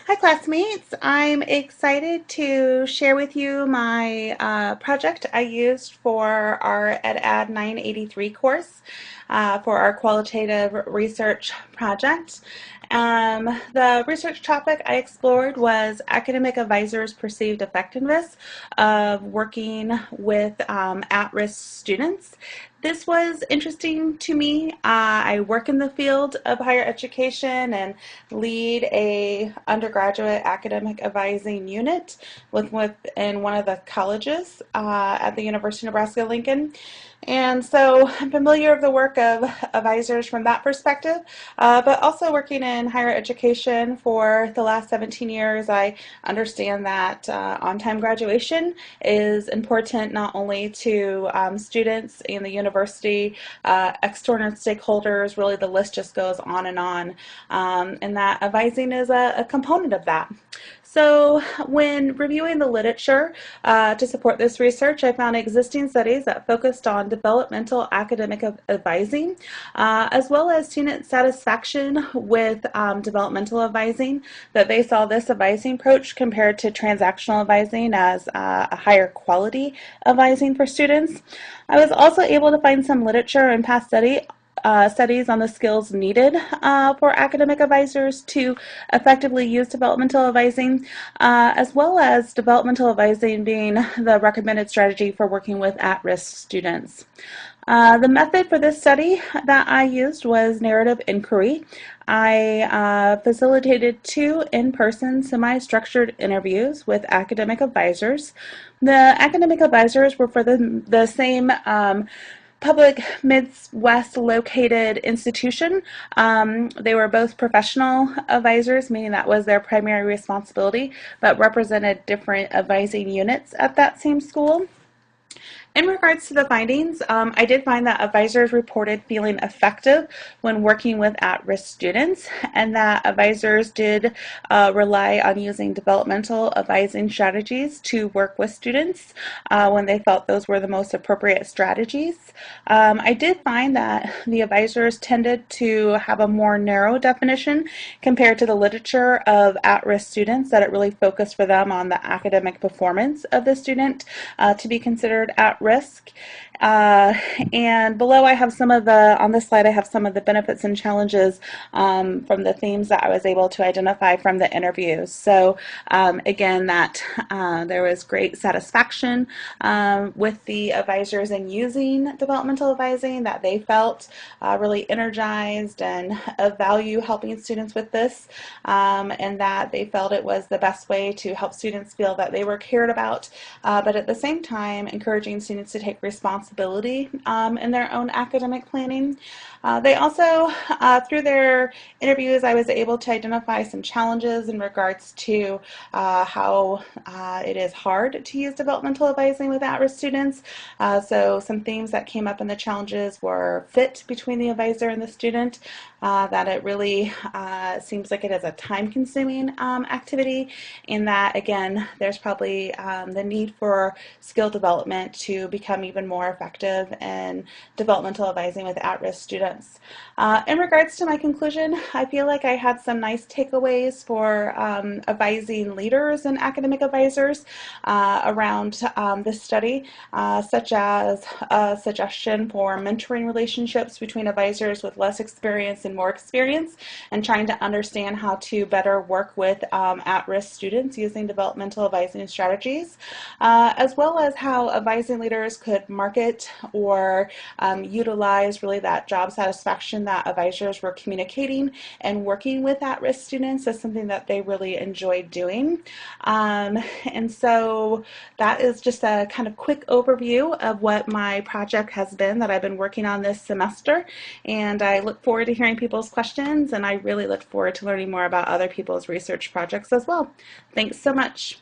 Hi classmates, I'm excited to share with you my project I used for our EdAd 983 course for our qualitative research project. The research topic I explored was academic advisors' perceived effectiveness of working with at-risk students. This was interesting to me. I work in the field of higher education and lead a undergraduate academic advising unit within one of the colleges at the University of Nebraska-Lincoln. And so I'm familiar with the work of advisors from that perspective, but also working in higher education for the last 17 years, I understand that on-time graduation is important not only to students in the university, external stakeholders, really the list just goes on, and that advising is a component of that. So when reviewing the literature to support this research, I found existing studies that focused on developmental academic advising, as well as student satisfaction with developmental advising, that they saw this advising approach compared to transactional advising as a higher quality advising for students. I was also able to find some literature and past studies on the skills needed for academic advisors to effectively use developmental advising, as well as developmental advising being the recommended strategy for working with at-risk students. The method for this study that I used was narrative inquiry. I facilitated 2 in-person semi-structured interviews with academic advisors. The academic advisors were for the same public Midwest located institution. They were both professional advisors, meaning that was their primary responsibility, but represented different advising units at that same school. In regards to the findings, I did find that advisors reported feeling effective when working with at-risk students, and that advisors did rely on using developmental advising strategies to work with students when they felt those were the most appropriate strategies. I did find that the advisors tended to have a more narrow definition compared to the literature of at-risk students, that it really focused for them on the academic performance of the student to be considered at risk. Uh, and below I have on this slide I have some of the benefits and challenges from the themes that I was able to identify from the interviews. So again, that there was great satisfaction with the advisors in using developmental advising, that they felt really energized and of value helping students with this, and that they felt it was the best way to help students feel that they were cared about, but at the same time encouraging students to take responsibility in their own academic planning. They also, through their interviews, I was able to identify some challenges in regards to how it is hard to use developmental advising with at-risk students. So some themes that came up in the challenges were fit between the advisor and the student, that it really seems like it is a time-consuming activity, in that, again, there's probably the need for skill development to become even more effective in developmental advising with at-risk students. In regards to my conclusion, I feel like I had some nice takeaways for advising leaders and academic advisors around this study, such as a suggestion for mentoring relationships between advisors with less experience and more experience, and trying to understand how to better work with at-risk students using developmental advising strategies, as well as how advising leaders could market or utilize really that job satisfaction that advisors were communicating and working with at-risk students as something that they really enjoyed doing. And so that is just a kind of quick overview of what my project has been that I've been working on this semester, and I look forward to hearing people's questions, and I really look forward to learning more about other people's research projects as well. Thanks so much.